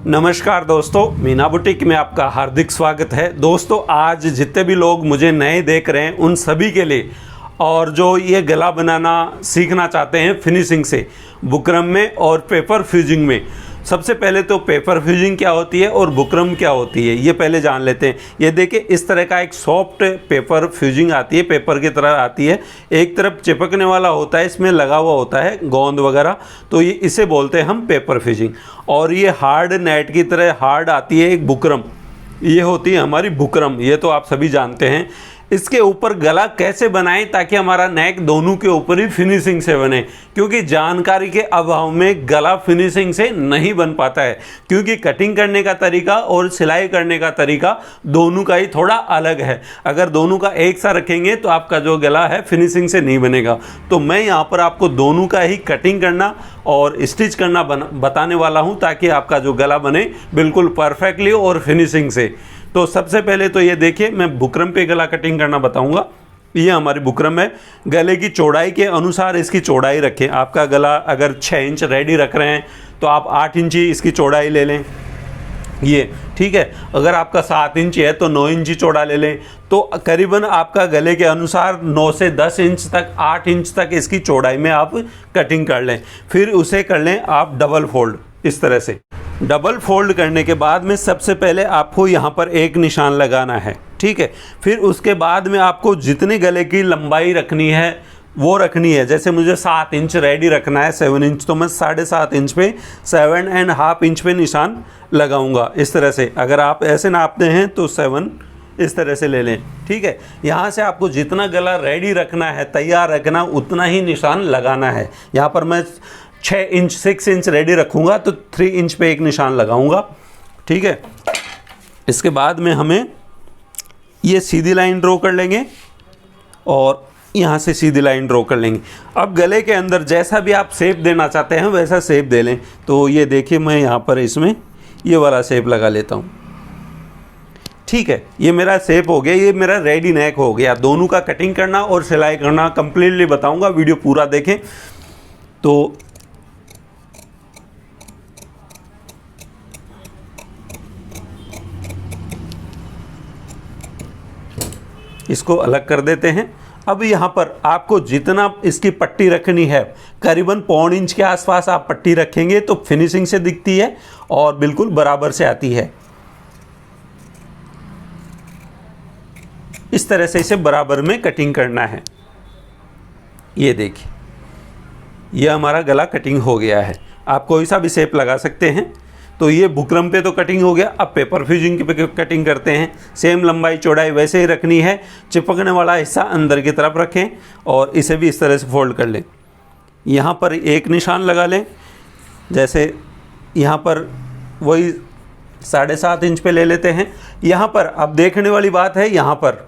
नमस्कार दोस्तों, मीना बुटीक में आपका हार्दिक स्वागत है। दोस्तों, आज जितने भी लोग मुझे नए देख रहे हैं उन सभी के लिए, और जो ये गला बनाना सीखना चाहते हैं फिनिशिंग से बुकरम में और पेपर फ्यूजिंग में, सबसे पहले तो पेपर फ्यूजिंग क्या होती है और बुकरम क्या होती है ये पहले जान लेते हैं। ये देखिए, इस तरह का एक सॉफ्ट पेपर फ्यूजिंग आती है, पेपर की तरह आती है, एक तरफ चिपकने वाला होता है, इसमें लगा हुआ होता है गोंद वगैरह, तो ये इसे बोलते हैं हम पेपर फ्यूजिंग। और ये हार्ड नेट की तरह हार्ड आती है एक बुकरम, ये होती है हमारी बुकरम, ये तो आप सभी जानते हैं। इसके ऊपर गला कैसे बनाएं ताकि हमारा नेक दोनों के ऊपर ही फिनिशिंग से बने, क्योंकि जानकारी के अभाव में गला फिनिशिंग से नहीं बन पाता है, क्योंकि कटिंग करने का तरीका और सिलाई करने का तरीका दोनों का ही थोड़ा अलग है। अगर दोनों का एक सा रखेंगे तो आपका जो गला है फिनिशिंग से नहीं बनेगा। तो मैं यहाँ पर आपको दोनों का ही कटिंग करना और स्टिच करना बताने वाला हूँ, ताकि आपका जो गला बने बिल्कुल परफेक्टली और फिनिशिंग से। तो सबसे पहले तो ये देखिए, मैं बुकरम पे गला कटिंग करना बताऊंगा। ये हमारी बुकरम है, गले की चौड़ाई के अनुसार इसकी चौड़ाई रखें। आपका गला अगर 6 इंच रेडी रख रहे हैं तो आप 8 इंच ही इसकी चौड़ाई ले लें, ये ठीक है। अगर आपका 7 इंच है तो 9 इंच चौड़ा ले लें। तो करीबन आपका गले के अनुसार 9 से 10 इंच तक, 8 इंच तक इसकी चौड़ाई में आप कटिंग कर लें। फिर उसे कर लें आप डबल फोल्ड, इस तरह से। डबल फोल्ड करने के बाद में सबसे पहले आपको यहाँ पर एक निशान लगाना है, ठीक है। फिर उसके बाद में आपको जितने गले की लंबाई रखनी है वो रखनी है। जैसे मुझे 7 इंच रेडी रखना है, 7 इंच, तो मैं 7.5 इंच पे 7.5 इंच पे निशान लगाऊंगा, इस तरह से। अगर आप ऐसे नापते हैं तो 7 इस तरह से ले लें, ठीक है। यहाँ से आपको जितना गला रेडी रखना है, तैयार रखना, उतना ही निशान लगाना है। यहाँ पर मैं 6 इंच 6 इंच रेडी रखूँगा तो 3 इंच पे एक निशान लगाऊंगा, ठीक है। इसके बाद में हमें ये सीधी लाइन ड्रॉ कर लेंगे और यहाँ से सीधी लाइन ड्रॉ कर लेंगे। अब गले के अंदर जैसा भी आप शेप देना चाहते हैं वैसा शेप दे लें। तो ये देखिए, मैं यहाँ पर इसमें ये वाला शेप लगा लेता हूँ, ठीक है। ये मेरा शेप हो गया, ये मेरा रेडी नेक हो गया। दोनों का कटिंग करना और सिलाई करना कंप्लीटली बताऊँगा, वीडियो पूरा देखें। तो इसको अलग कर देते हैं। अब यहाँ पर आपको जितना इसकी पट्टी रखनी है, करीबन 1.25 इंच के आसपास आप पट्टी रखेंगे तो फिनिशिंग से दिखती है और बिल्कुल बराबर से आती है। इस तरह से इसे बराबर में कटिंग करना है। ये देखिए, यह हमारा गला कटिंग हो गया है। आप कोई सा भी शेप लगा सकते हैं। तो ये बुकरम पे तो कटिंग हो गया। अब पेपर फ्यूजिंग पे कटिंग करते हैं। सेम लंबाई चौड़ाई वैसे ही रखनी है। चिपकने वाला हिस्सा अंदर की तरफ रखें और इसे भी इस तरह से फोल्ड कर लें। यहाँ पर एक निशान लगा लें, जैसे यहाँ पर वही 7.5 इंच पे ले लेते हैं। यहाँ पर अब देखने वाली बात है, यहाँ पर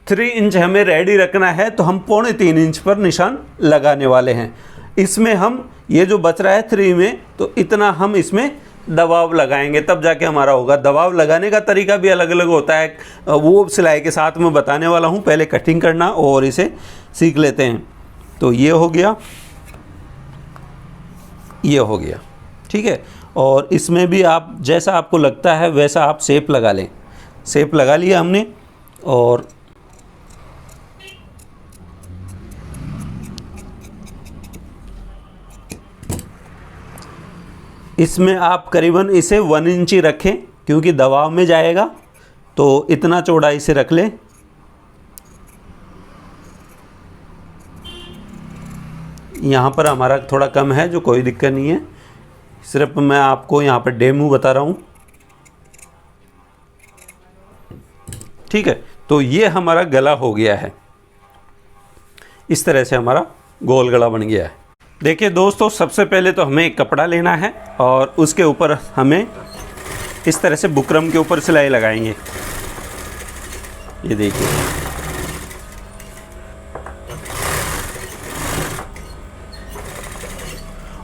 3 इंच हमें रेडी रखना है तो हम 3.25 इंच पर निशान लगाने वाले हैं। इसमें हम ये जो बच रहा है 3 में, तो इतना हम इसमें दबाव लगाएंगे, तब जाके हमारा होगा। दबाव लगाने का तरीका भी अलग अलग होता है, वो सिलाई के साथ में बताने वाला हूँ। पहले कटिंग करना और इसे सीख लेते हैं। तो ये हो गया, ये हो गया, ठीक है। और इसमें भी आप जैसा आपको लगता है वैसा आप शेप लगा लें। शेप लगा लिया हमने, और इसमें आप करीबन इसे 1 इंच ही रखें, क्योंकि दबाव में जाएगा, तो इतना चौड़ाई से रख लें। यहाँ पर हमारा थोड़ा कम है, जो कोई दिक्कत नहीं है, सिर्फ मैं आपको यहाँ पर डेमो बता रहा हूँ, ठीक है। तो ये हमारा गला हो गया है। इस तरह से हमारा गोल गला बन गया है। देखिए दोस्तों, सबसे पहले तो हमें एक कपड़ा लेना है और उसके ऊपर हमें इस तरह से बुकरम के ऊपर सिलाई लगाएंगे। ये देखिए,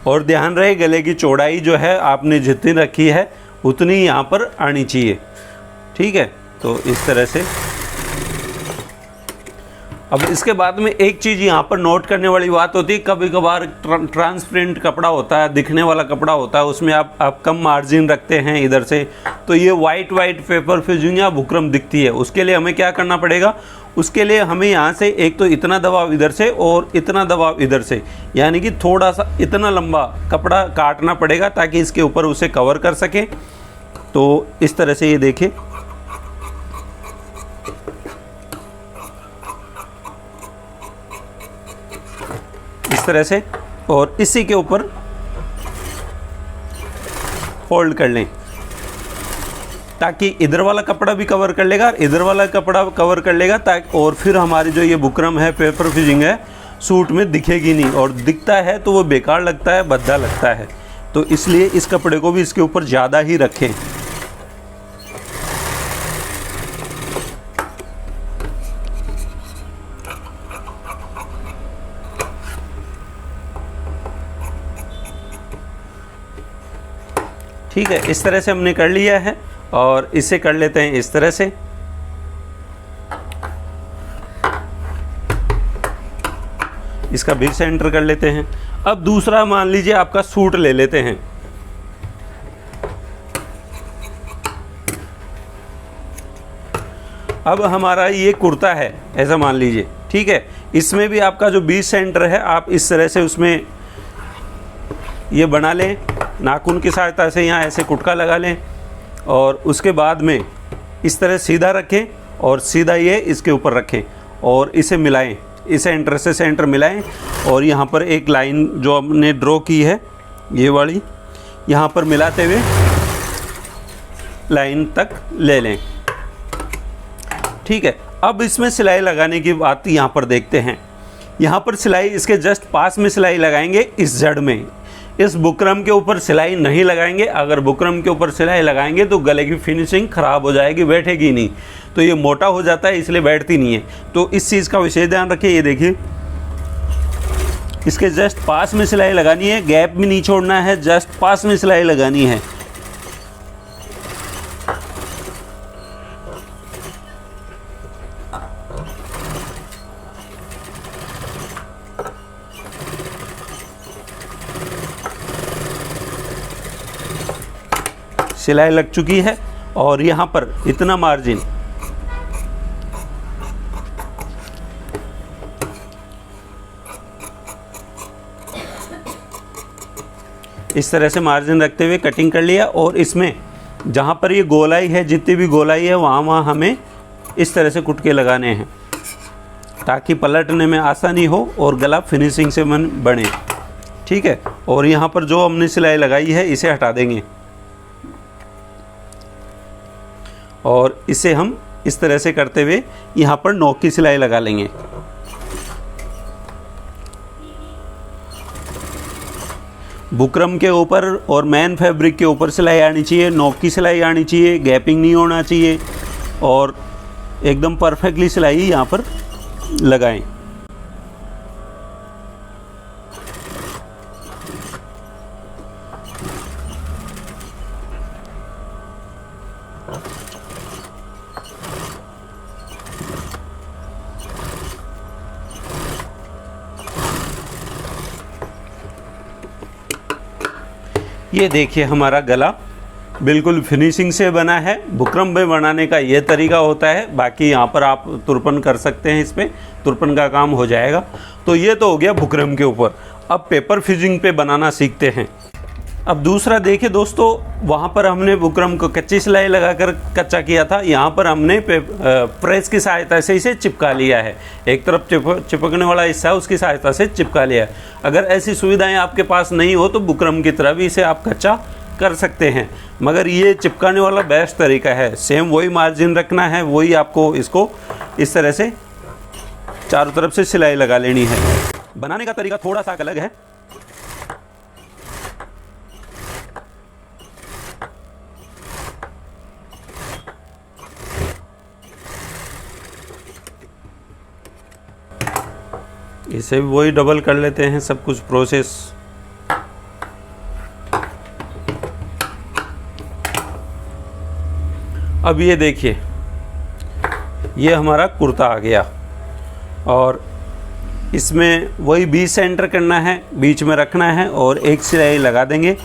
और ध्यान रहे गले की चौड़ाई जो है आपने जितनी रखी है उतनी यहाँ पर आनी चाहिए, ठीक है। तो इस तरह से अब इसके बाद में एक चीज़ यहाँ पर नोट करने वाली बात होती है, कभी कभार ट्रांसपेरेंट कपड़ा होता है, दिखने वाला कपड़ा होता है, उसमें आप कम मार्जिन रखते हैं इधर से, तो ये वाइट पेपर फिजिंग या बुकरम दिखती है। उसके लिए हमें क्या करना पड़ेगा, उसके लिए हमें यहाँ से एक तो इतना दबाव इधर से और इतना दबाव इधर से, यानी कि थोड़ा सा इतना लंबा कपड़ा काटना पड़ेगा ताकि इसके ऊपर उसे कवर कर सके। तो इस तरह से ये देखिए, इस तरह से, और इसी के ऊपर फोल्ड कर लें ताकि इधर वाला कपड़ा भी कवर कर लेगा और इधर वाला कपड़ा कवर कर लेगा, ताकि और फिर हमारी जो ये बुकरम है, पेपर फिजिंग है, सूट में दिखेगी नहीं, और दिखता है तो वो बेकार लगता है, भद्दा लगता है। तो इसलिए इस कपड़े को भी इसके ऊपर ज़्यादा ही रखें। ठीक है, इस तरह से हमने कर लिया है और इसे कर लेते हैं इस तरह से। इसका भी सेंटर कर लेते हैं। अब दूसरा मान लीजिए आपका सूट ले लेते हैं। अब हमारा ये कुर्ता है ऐसा मान लीजिए, ठीक है, इसमें भी आपका जो बीच सेंटर है आप इस तरह से उसमें ये बना लें, नाखून की सहायता से यहाँ ऐसे कुटका लगा लें और उसके बाद में इस तरह सीधा रखें और सीधा ये इसके ऊपर रखें और इसे मिलाएं, इस सेंटर से सेंटर मिलाएं और यहाँ पर एक लाइन जो हमने ड्रॉ की है ये वाली, यहाँ पर मिलाते हुए लाइन तक ले लें। ठीक है, अब इसमें सिलाई लगाने की बात यहाँ पर देखते हैं। यहाँ पर सिलाई इसके जस्ट पास में सिलाई लगाएंगे, इस जड़ में। इस बुकरम के ऊपर सिलाई नहीं लगाएंगे। अगर बुकरम के ऊपर सिलाई लगाएंगे तो गले की फिनिशिंग ख़राब हो जाएगी, बैठेगी नहीं। तो ये मोटा हो जाता है इसलिए बैठती नहीं है। तो इस चीज़ का विशेष ध्यान रखिए। ये देखिए, इसके जस्ट पास में सिलाई लगानी है, गैप भी नहीं छोड़ना है, जस्ट पास में सिलाई लगानी है। सिलाई लग चुकी है और यहाँ पर इतना मार्जिन इस तरह से मार्जिन रखते हुए कटिंग कर लिया और इसमें जहाँ पर ये गोलाई है, जितनी भी गोलाई है वहाँ हमें इस तरह से कुटके लगाने हैं ताकि पलटने में आसानी हो और गला फिनिशिंग से बने। ठीक है, और यहाँ पर जो हमने सिलाई लगाई है इसे हटा देंगे और इसे हम इस तरह से करते हुए यहाँ पर नोक की सिलाई लगा लेंगे। बुकरम के ऊपर और मैन फैब्रिक के ऊपर सिलाई आनी चाहिए, नोक की सिलाई आनी चाहिए, गैपिंग नहीं होना चाहिए और एकदम परफेक्टली सिलाई यहाँ पर लगाएं। ये देखिए हमारा गला बिल्कुल फिनिशिंग से बना है। बुकरम में बनाने का ये तरीका होता है, बाकी यहाँ पर आप तुरपन कर सकते हैं, इस पर तुरपन का काम हो जाएगा। तो ये तो हो गया बुकरम के ऊपर। अब पेपर फिजिंग पे बनाना सीखते हैं। अब दूसरा देखिए दोस्तों, वहाँ पर हमने बुकरम को कच्ची सिलाई लगाकर कच्चा किया था, यहाँ पर हमने प्रेस की सहायता से इसे चिपका लिया है। एक तरफ चिपकने वाला हिस्सा है उसकी सहायता से चिपका लिया है। अगर ऐसी सुविधाएं आपके पास नहीं हो तो बुकरम की तरह भी इसे आप कच्चा कर सकते हैं, मगर ये चिपकाने वाला बेस्ट तरीका है। सेम वही मार्जिन रखना है, वही आपको इसको इस तरह से चारों तरफ से सिलाई लगा लेनी है। बनाने का तरीका थोड़ा सा अलग है। इसे भी वही डबल कर लेते हैं सब कुछ प्रोसेस। अब ये देखिए, ये हमारा कुर्ता आ गया। और इसमें वही बीच सेंटर करना है, बीच में रखना है और एक सिलाई लगा देंगे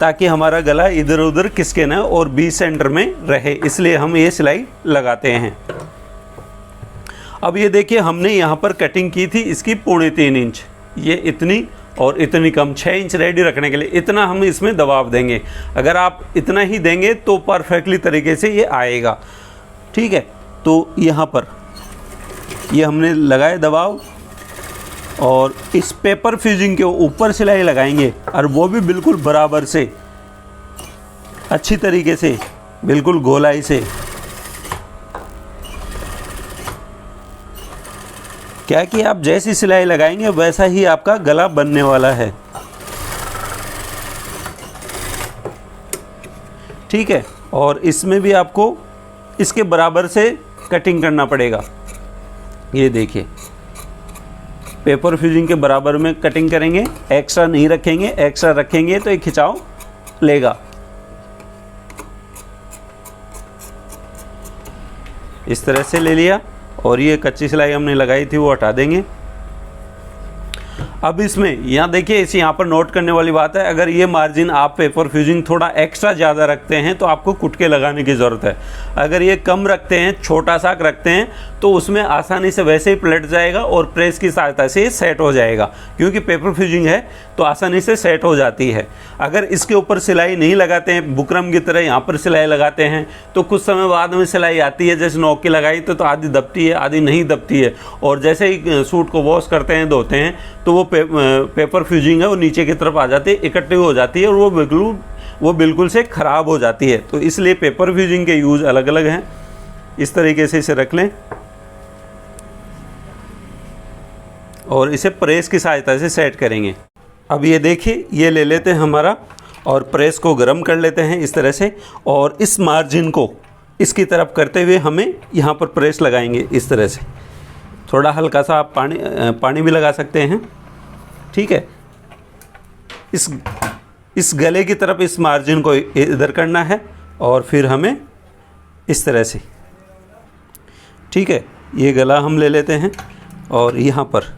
ताकि हमारा गला इधर उधर खिसके ना और बीच सेंटर में रहे, इसलिए हम ये सिलाई लगाते हैं। अब ये देखिए हमने यहाँ पर कटिंग की थी इसकी 3.25 इंच, ये इतनी और इतनी कम 6 इंच रेडी रखने के लिए इतना हम इसमें दबाव देंगे। अगर आप इतना ही देंगे तो परफेक्टली तरीके से ये आएगा, ठीक है। तो यहाँ पर ये हमने लगाए दबाव और इस पेपर फ्यूजिंग के ऊपर सिलाई लगाएंगे और वो भी बिल्कुल बराबर से, अच्छी तरीके से, बिल्कुल गोलाई से। क्या कि आप जैसी सिलाई लगाएंगे वैसा ही आपका गला बनने वाला है, ठीक है। और इसमें भी आपको इसके बराबर से कटिंग करना पड़ेगा। ये देखिए पेपर फ्यूजिंग के बराबर में कटिंग करेंगे, एक्स्ट्रा नहीं रखेंगे, एक्स्ट्रा रखेंगे तो ये खिंचाव लेगा। इस तरह से ले लिया और ये कच्ची सिलाई हमने लगाई थी वो हटा देंगे। अब इसमें यहाँ देखिए, इसे यहाँ पर नोट करने वाली बात है, अगर ये मार्जिन आप पेपर फ्यूजिंग थोड़ा एक्स्ट्रा ज़्यादा रखते हैं तो आपको कुटके लगाने की ज़रूरत है। अगर ये कम रखते हैं, छोटा सा रखते हैं, तो उसमें आसानी से वैसे ही पलट जाएगा और प्रेस की सहायता से ये सेट हो जाएगा, क्योंकि पेपर फ्यूजिंग है तो आसानी से सेट हो जाती है। अगर इसके ऊपर सिलाई नहीं लगाते हैं, बुकरम की तरह यहाँ पर सिलाई लगाते हैं, तो कुछ समय बाद में सिलाई आती है, जैसे नोक की लगाई तो आधी दबती है, आधी नहीं दबती है, और जैसे ही सूट को वॉश करते हैं, धोते हैं, तो वो पेपर फ्यूजिंग है वो नीचे की तरफ आ जाती है, इकट्ठी हो जाती है और वो बिल्कुल से ख़राब हो जाती है। तो इसलिए पेपर फ्यूजिंग के यूज़ अलग अलग हैं। इस तरीके से इसे रख लें और इसे प्रेस की सहायता से सेट करेंगे। अब ये देखिए, ये ले लेते हैं हमारा और प्रेस को गर्म कर लेते हैं इस तरह से, और इस मार्जिन को इसकी तरफ करते हुए हमें यहाँ पर प्रेस लगाएंगे इस तरह से। थोड़ा हल्का सा आप पानी भी लगा सकते हैं, ठीक है। इस गले की तरफ इस मार्जिन को इधर करना है और फिर हमें इस तरह से, ठीक है। ये गला हम ले लेते हैं और यहाँ पर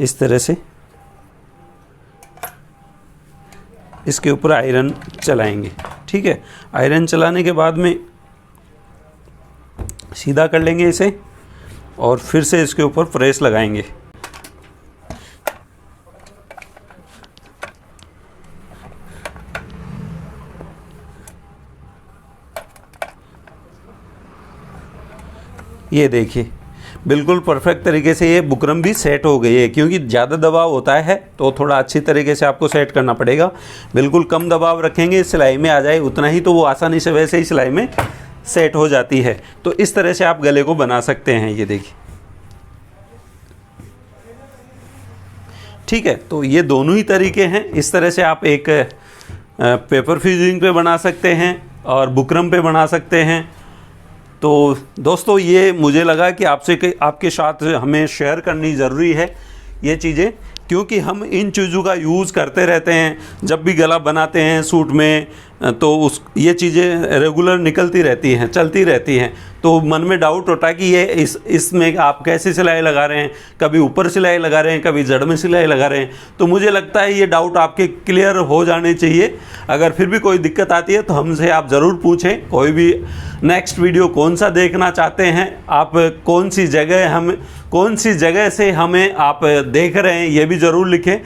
इस तरह से इसके ऊपर आयरन चलाएंगे, ठीक है। आयरन चलाने के बाद में सीधा कर लेंगे इसे और फिर से इसके ऊपर प्रेस लगाएंगे। ये देखिए बिल्कुल परफेक्ट तरीके से ये बुकरम भी सेट हो गई है, क्योंकि ज़्यादा दबाव होता है तो थोड़ा अच्छी तरीके से आपको सेट करना पड़ेगा। बिल्कुल कम दबाव रखेंगे, सिलाई में आ जाए उतना ही, तो वो आसानी से वैसे ही सिलाई में सेट हो जाती है। तो इस तरह से आप गले को बना सकते हैं। ये देखिए, ठीक है। तो ये दोनों ही तरीके हैं। इस तरह से आप एक पेपर फ्यूजिंग पे बना सकते हैं और बुकरम पे बना सकते हैं। तो दोस्तों, ये मुझे लगा कि आपके साथ हमें शेयर करनी ज़रूरी है ये चीज़ें, क्योंकि हम इन चीज़ों का यूज़ करते रहते हैं। जब भी गला बनाते हैं सूट में तो ये चीज़ें रेगुलर निकलती रहती हैं, चलती रहती हैं। तो मन में डाउट होता है कि ये इसमें आप कैसे सिलाई लगा रहे हैं, कभी ऊपर सिलाई लगा रहे हैं, कभी जड़ में सिलाई लगा रहे हैं। तो मुझे लगता है ये डाउट आपके क्लियर हो जाने चाहिए। अगर फिर भी कोई दिक्कत आती है तो हमसे आप ज़रूर पूछें। कोई भी नेक्स्ट वीडियो कौन सा देखना चाहते हैं आप, कौन सी जगह से हमें आप देख रहे हैं, ये भी ज़रूर लिखें।